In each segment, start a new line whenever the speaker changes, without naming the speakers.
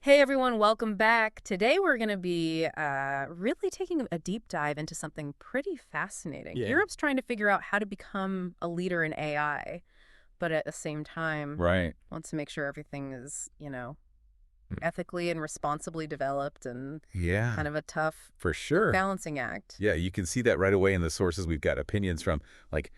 Hey everyone, welcome back. Today we're going to be really taking a deep dive into something pretty fascinating.
Yeah.
Europe's trying to figure out how to become a leader in AI, but at the same time
Right.
wants to make sure everything is,
Mm.
ethically and responsibly developed and
Yeah,
kind of a tough
for sure.
balancing act.
Yeah, you can see that right away in the sources we've got opinions from, like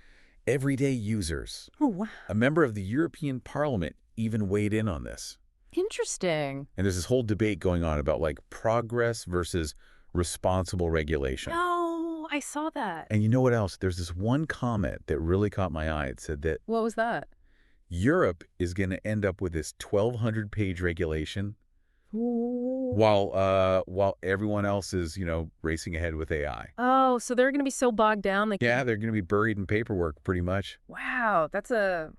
everyday users.
Oh, wow.
A member of the European Parliament even weighed in on this.
Interesting.
And there's this whole debate going on about like progress versus responsible regulation.
Oh, I saw that.
And you know what else? There's this one comment that really caught my eye. It said that
What was that?
Europe is going to end up with this 1,200-page regulation
Ooh.
while everyone else is, racing ahead with AI.
Oh, so they're going to be so bogged down they
Yeah,
can...
they're going to be buried in paperwork pretty much.
Wow, that's a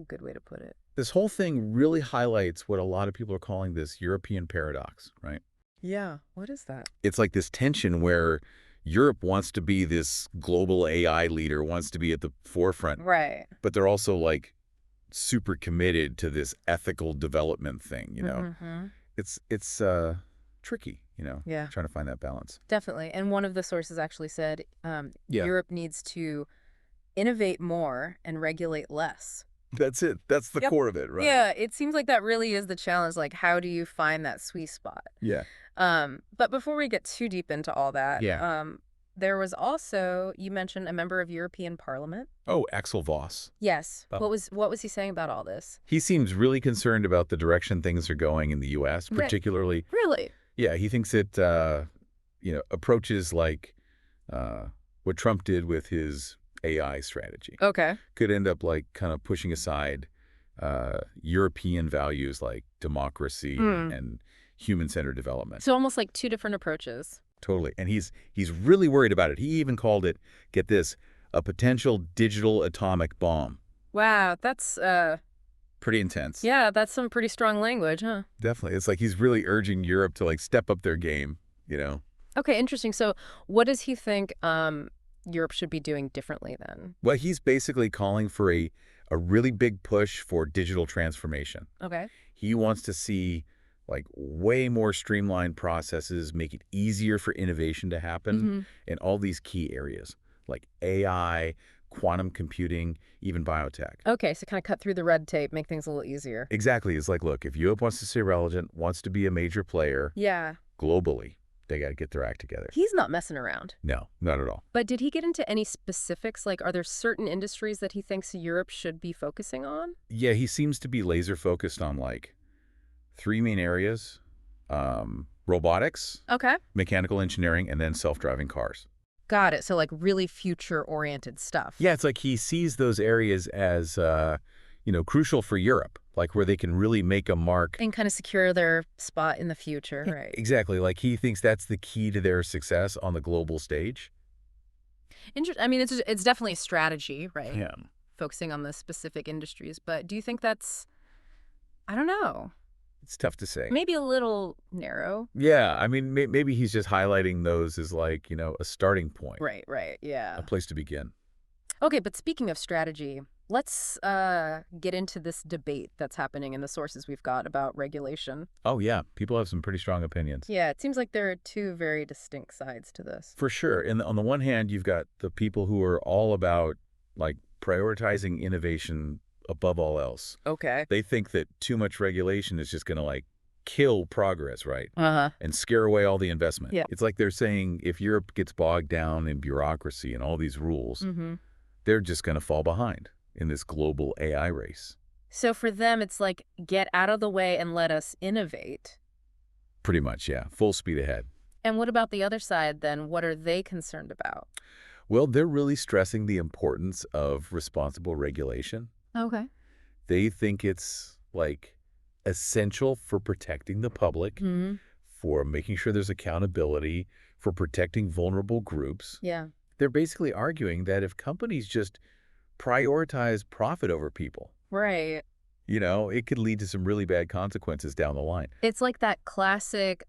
good way to put it.
This whole thing really highlights what a lot of people are calling this European paradox, right?
Yeah, what is that?
It's like this tension where Europe wants to be this global AI leader, wants to be at the forefront,
Right.
but they're also like super committed to this ethical development thing.
Mm-hmm.
It's tricky,
Yeah,
trying to find that balance.
definitely. And one of the sources actually said
Yeah.
Europe needs to innovate more and regulate less.
That's it. That's the
Yep.
core of it, right?
Yeah, it seems like that really is the challenge. Like, how do you find that sweet spot?
Yeah.
But before we get too deep into all that,
Yeah.
there was also, you mentioned a member of European Parliament.
Oh, Axel Voss.
Yes.
Oh.
What was he saying about all this?
He seems really concerned about the direction things are going in the U.S.,
Right.
particularly.
Really?
Yeah, he thinks it, approaches like what Trump did with his AI strategy
Okay.
could end up like kind of pushing aside European values like democracy and human-centered development.
So almost like two different approaches.
Totally. And he's really worried about it. He even called it, get this, a potential digital atomic bomb.
Wow, that's
Pretty intense.
yeah, that's some pretty strong language, huh?
Definitely. It's like he's really urging Europe to like step up their game.
Okay, interesting. So what does he think Europe should be doing differently then?
Well, he's basically calling for a really big push for digital transformation.
Okay.
He wants to see like way more streamlined processes, make it easier for innovation to happen in all these key areas like AI, quantum computing, even biotech.
Okay, so kind of cut through the red tape, make things a little easier.
Exactly. It's like, look, if Europe wants to stay relevant, wants to be a major player
Yeah.
globally, they got to get their act together.
He's not messing around.
No, not at all.
But did he get into any specifics? Like, are there certain industries that he thinks Europe should be focusing on?
Yeah, he seems to be laser focused on like three main areas: robotics,
Okay.
mechanical engineering, and then self-driving cars.
Got it. So, like, really future-oriented stuff.
Yeah, it's like he sees those areas as, crucial for Europe, like where they can really make a mark.
And kind of secure their spot in the future, right?
Exactly. Like he thinks that's the key to their success on the global stage.
I mean, it's definitely a strategy, right?
Yeah.
Focusing on the specific industries. But do you think that's, I don't know,
It's tough to say.
maybe a little narrow?
Yeah, I mean, maybe he's just highlighting those as like, a starting point,
Right, yeah.
a place to begin.
Okay, but speaking of strategy, let's get into this debate that's happening in the sources we've got about regulation.
Oh, yeah, people have some pretty strong opinions.
Yeah, it seems like there are two very distinct sides to this.
For sure. And on the one hand, you've got the people who are all about like prioritizing innovation above all else.
Okay.
They think that too much regulation is just going to like kill progress, right?
Uh-huh.
And scare away all the investment.
Yeah.
It's like they're saying if Europe gets bogged down in bureaucracy and all these rules, they're just going to fall behind in this global AI race.
So for them, it's like, get out of the way and let us innovate.
Pretty much, yeah. Full speed ahead.
And what about the other side then? What are they concerned about?
Well, they're really stressing the importance of responsible regulation.
Okay.
They think it's like essential for protecting the public, for making sure there's accountability, for protecting vulnerable groups.
Yeah.
They're basically arguing that if companies just prioritize profit over people,
Right.
it could lead to some really bad consequences down the line.
It's like that classic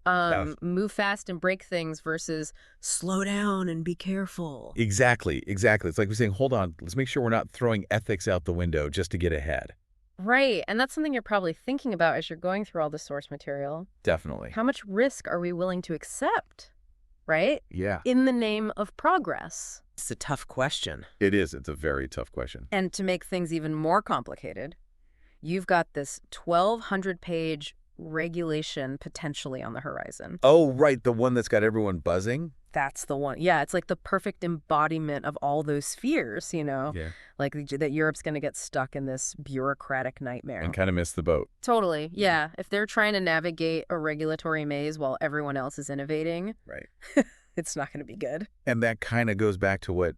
move fast and break things versus slow down and be careful.
Exactly. It's like we're saying, hold on, let's make sure we're not throwing ethics out the window just to get ahead.
Right. And that's something you're probably thinking about as you're going through all the source material.
Definitely.
How much risk are we willing to accept, right?
Yeah.
In the name of progress.
It's a tough question.
It is. It's a very tough question.
And to make things even more complicated, you've got this 1,200-page regulation potentially on the horizon.
Oh, right. The one that's got everyone buzzing?
That's the one. Yeah, it's like the perfect embodiment of all those fears,
Yeah.
like that Europe's going to get stuck in this bureaucratic nightmare.
And kind of missed the boat.
Totally. Yeah. If they're trying to navigate a regulatory maze while everyone else is innovating,
Right.
it's not going to be good.
And that kind of goes back to what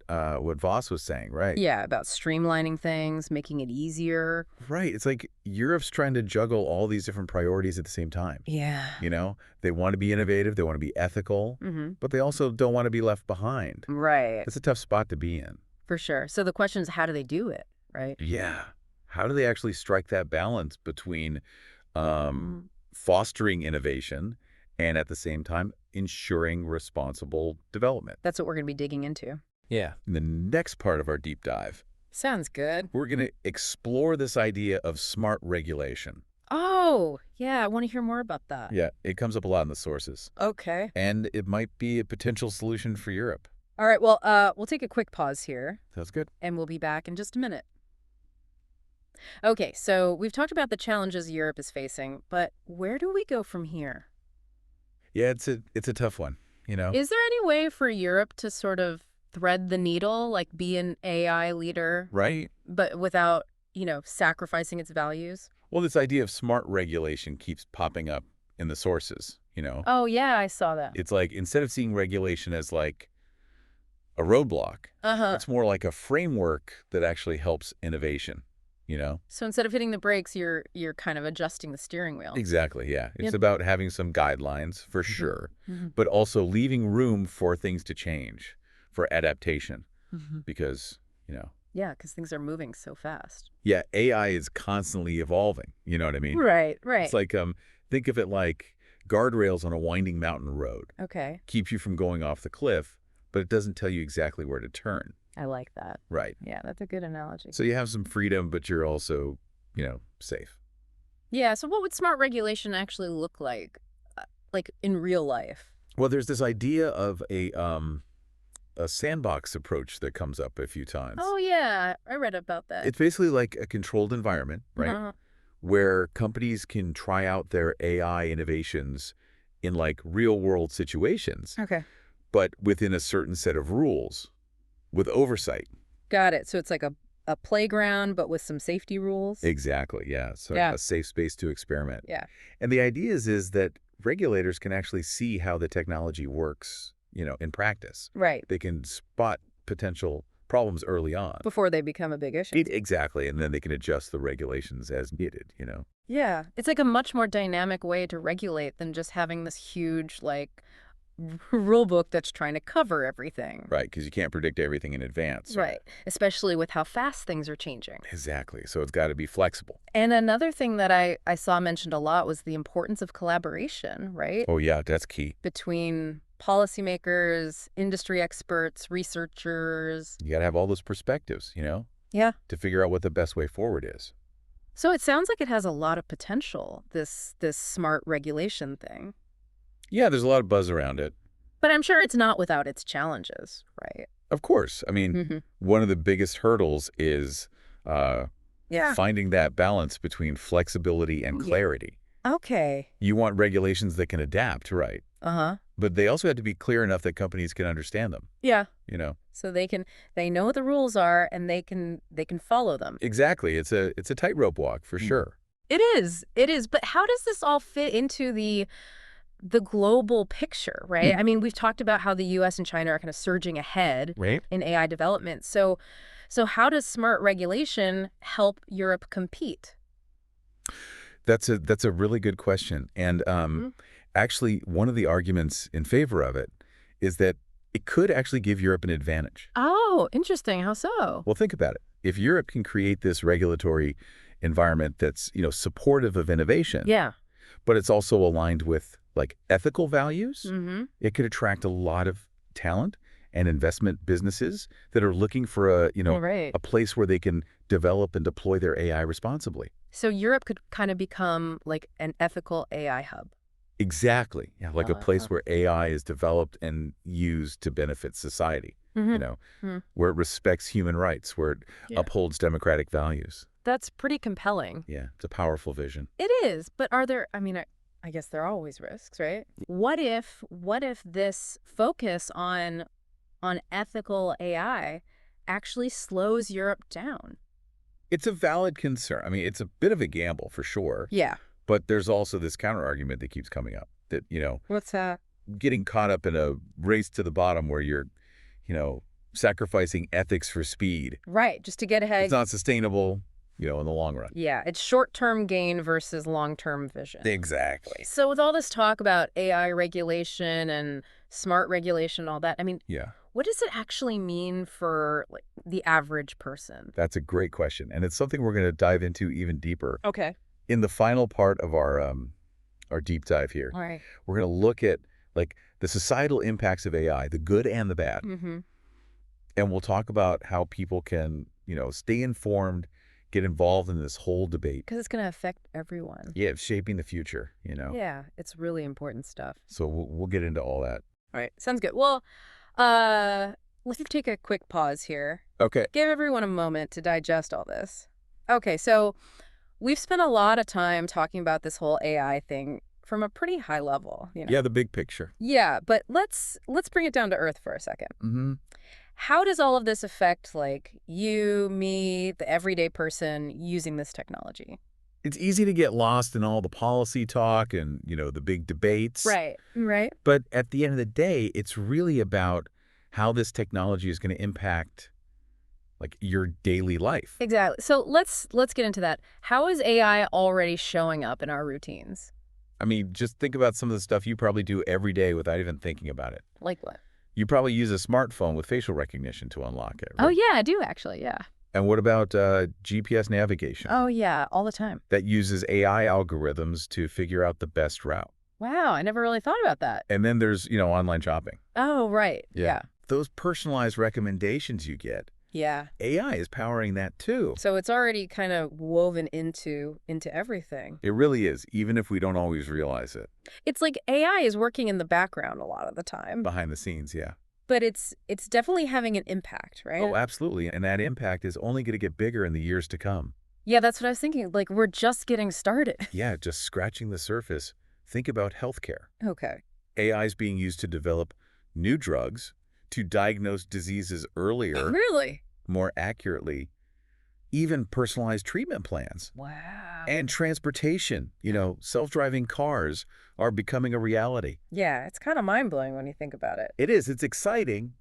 Voss was saying, right?
Yeah, about streamlining things, making it easier.
Right. It's like Europe's trying to juggle all these different priorities at the same time.
Yeah.
You know, they want to be innovative, they want to be ethical, but they also don't want to be left behind.
Right.
It's a tough spot to be in.
For sure. So the question is, how do they do it, right?
Yeah. How do they actually strike that balance between fostering innovation and at the same time ensuring responsible development?
That's what we're going to be digging into.
Yeah.
In the next part of our deep dive,
Sounds good.
we're going to explore this idea of smart regulation.
Oh, yeah. I want to hear more about that.
Yeah, it comes up a lot in the sources.
Okay.
And it might be a potential solution for Europe.
All right. Well, we'll take a quick pause here,
Sounds good.
and we'll be back in just a minute. Okay, so we've talked about the challenges Europe is facing, but where do we go from here?
Yeah, it's a tough one, you know?
Is there any way for Europe to sort of thread the needle, like be an AI leader,
Right?
but without, sacrificing its values?
Well, this idea of smart regulation keeps popping up in the sources, you know?
Oh, yeah, I saw that.
It's like, instead of seeing regulation as like a roadblock,
Uh-huh.
it's more like a framework that actually helps innovation, you know?
So instead of hitting the brakes, you're kind of adjusting the steering wheel.
Exactly, yeah. It's
Yep.
about having some guidelines, for sure, but also leaving room for things to change, for adaptation, because,
Yeah, because things are moving so fast.
yeah, AI is constantly evolving, you know what I mean?
Right.
It's like, think of it like guardrails on a winding mountain road.
Okay,
Keeps you from going off the cliff, but it doesn't tell you exactly where to turn.
I like that.
Right.
Yeah, that's a good analogy.
So you have some freedom, but you're also, safe.
Yeah, so what would smart regulation actually look like in real life?
Well, there's this idea of a sandbox approach that comes up a few times.
Oh, yeah, I read about that.
It's basically like a controlled environment, right?
Uh-huh.
Where companies can try out their AI innovations in like real world situations,
Okay.
but within a certain set of rules with oversight.
Got it. So it's like a playground, but with some safety rules?
Exactly, yeah. So
Yeah.
a safe space to experiment.
Yeah.
And the idea is that regulators can actually see how the technology works, in practice.
Right.
They can spot potential problems early on.
Before they become a big issue.
Exactly, and then they can adjust the regulations as needed,
Yeah. It's like a much more dynamic way to regulate than just having this huge, rule book that's trying to cover everything.
Right, because you can't predict everything in advance.
Right. Especially with how fast things are changing.
Exactly, so it's got to be flexible.
And another thing that I saw mentioned a lot was the importance of collaboration, right?
Oh yeah, that's key.
Between policymakers, industry experts, researchers.
You got to have all those perspectives,
Yeah.
to figure out what the best way forward is.
So it sounds like it has a lot of potential, this smart regulation thing.
Yeah, there's a lot of buzz around it.
But I'm sure it's not without its challenges, right?
Of course. I mean, one of the biggest hurdles is
Yeah.
finding that balance between flexibility and
Yeah.
clarity.
Okay.
You want regulations that can adapt, right?
Uh-huh.
But they also have to be clear enough that companies can understand them,
Yeah.
So
So they know what the rules are and they can follow them.
exactly. It's a tightrope walk for sure.
It is. It is. But how does this all fit into the global picture, right? I mean, we've talked about how the US and China are kind of surging ahead
Right.
in AI development. So how does smart regulation help Europe compete?
That's a really good question. And actually, one of the arguments in favor of it is that it could actually give Europe an advantage.
Oh, interesting. How so?
Well, think about it. If Europe can create this regulatory environment that's, supportive of innovation,
Yeah.
but it's also aligned with like ethical values,
Mm-hmm.
it could attract a lot of talent and investment businesses that are looking for a
Right.
place where they can develop and deploy their AI responsibly.
So Europe could kind of become like an ethical AI hub.
Exactly. Yeah, like a place
Uh,
where AI is developed and used to benefit society, you
mm-hmm.
know,
Hmm.
where it respects human rights, where it
Yeah.
upholds democratic values.
That's pretty compelling.
Yeah, it's a powerful vision.
It is, but are there, I mean, I guess there are always risks, right? What if this focus on ethical AI actually slows Europe down?
It's a valid concern. I mean, it's a bit of a gamble for sure,
Yeah.
but there's also this counter argument that keeps coming up that,
What's that?
getting caught up in a race to the bottom where you're, you know, sacrificing ethics for speed.
Right, just to get
It's
ahead.
not sustainable, in the long run.
Yeah, it's short-term gain versus long-term vision.
Exactly.
So with all this talk about AI regulation and smart regulation and all that, I mean,
Yeah,
what does it actually mean for like the average person?
that's a great question. And it's something we're going to dive into even deeper.
Okay.
In the final part of our deep dive here,
All right.
we're going to look at like the societal impacts of AI, the good and the bad.
Mm-hmm.
And we'll talk about how people can, stay informed, get involved in this whole debate.
Because it's going to affect everyone.
Yeah, shaping the future.
Yeah, it's really important stuff.
So we'll get into all that.
All right, sounds good. Well, uh, let's take a quick pause here.
Okay.
Give everyone a moment to digest all this. Okay, so we've spent a lot of time talking about this whole AI thing from a pretty high level.
Yeah, the big picture.
Yeah, but let's bring it down to earth for a second.
Mm-hmm.
How does all of this affect like you, me, the everyday person using this technology?
It's easy to get lost in all the policy talk and, the big debates.
Right. Right.
But at the end of the day, it's really about how this technology is going to impact like your daily life.
Exactly. So let's get into that. How is AI already showing up in our routines?
I mean, just think about some of the stuff you probably do every day without even thinking about it.
Like what?
You probably use a smartphone with facial recognition to unlock it,
Oh
right?
yeah, I do actually. Yeah.
And what about GPS navigation?
Oh yeah, all the time.
That uses AI algorithms to figure out the best route.
Wow, I never really thought about that.
And then there's, online shopping.
Oh, right.
Yeah.
Yeah.
Those personalized recommendations you get,
Yeah.
AI is powering that too.
So it's already kind of woven into everything.
It really is, even if we don't always realize it.
It's like AI is working in the background a lot of the time,
Behind the scenes, yeah.
but it's definitely having an impact, right?
Oh, absolutely. And that impact is only going to get bigger in the years to come.
Yeah, that's what I was thinking. Like we're just getting started.
Yeah, just scratching the surface. Think about healthcare.
Okay.
AI is being used to develop new drugs, to diagnose diseases earlier,
Really?
more accurately, even personalized treatment plans.
Wow.
And transportation, self-driving cars are becoming a reality.
Yeah, it's kind of mind-blowing when you think about it.
It is. It's exciting,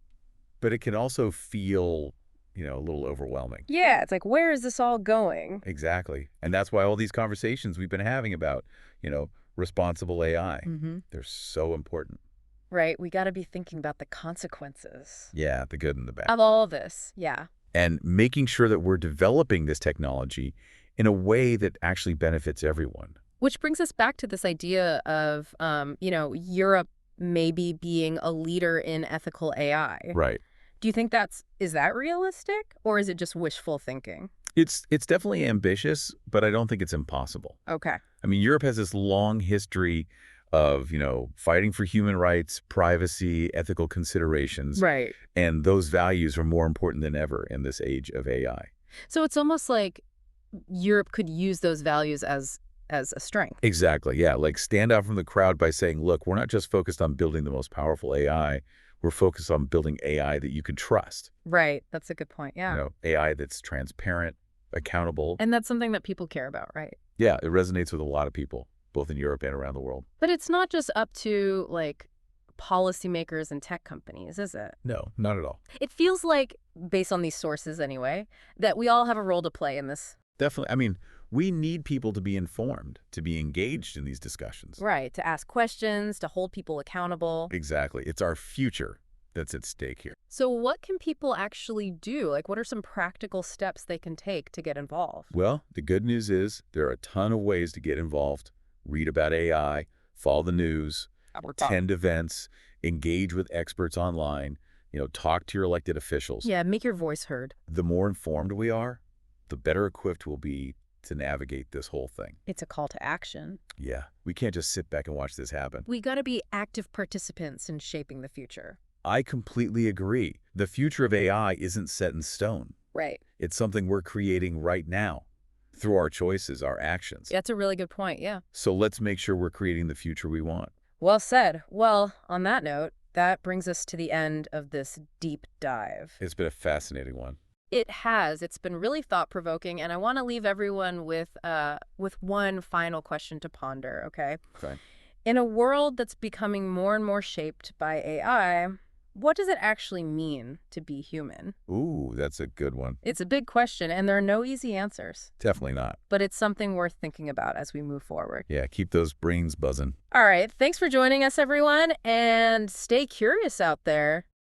but it can also feel, a little overwhelming.
Yeah, it's like where is this all going?
Exactly. And that's why all these conversations we've been having about, responsible AI,
Mm-hmm.
they're so important.
Right, we got to be thinking about the consequences
Yeah, the good and the bad.
of all of this. Yeah.
And making sure that we're developing this technology in a way that actually benefits everyone.
Which brings us back to this idea of, Europe maybe being a leader in ethical AI.
Right.
Do you think is that realistic or is it just wishful thinking?
It's definitely ambitious, but I don't think it's impossible.
Okay.
I mean, Europe has this long history of, fighting for human rights, privacy, ethical considerations,
Right.
and those values are more important than ever in this age of AI.
So it's almost like Europe could use those values as a strength.
Exactly. Yeah. Like stand out from the crowd by saying, look, we're not just focused on building the most powerful AI. We're focused on building AI that you can trust.
Right. That's a good point. Yeah.
AI that's transparent, accountable.
And that's something that people care about, right?
Yeah, it resonates with a lot of people, both in Europe and around the world.
But it's not just up to like policymakers and tech companies, is it?
No, not at all.
It feels like, based on these sources anyway, that we all have a role to play in this.
Definitely. I mean, we need people to be informed, to be engaged in these discussions.
Right. To ask questions, to hold people accountable.
Exactly. It's our future that's at stake here.
So what can people actually do? Like, what are some practical steps they can take to get involved?
Well, the good news is there are a ton of ways to get involved. Read about AI, follow the news, attend events, engage with experts online, talk to your elected officials.
Yeah, make your voice heard.
The more informed we are, the better equipped we'll be to navigate this whole thing.
It's a call to action.
Yeah, we can't just sit back and watch this happen.
We got to be active participants in shaping the future.
I completely agree. The future of AI isn't set in stone.
Right.
It's something we're creating right now through our choices, our actions.
That's a really good point, yeah.
So let's make sure we're creating the future we want.
Well said. Well, on that note, that brings us to the end of this deep dive.
It's been a fascinating one.
It has. It's been really thought-provoking, and I want to leave everyone with one final question to ponder, okay?
Okay.
In a world that's becoming more and more shaped by AI, what does it actually mean to be human?
Ooh, that's a good one.
It's a big question, and there are no easy answers.
Definitely not.
But it's something worth thinking about as we move forward.
Yeah, keep those brains buzzing.
All right, thanks for joining us, everyone, and stay curious out there.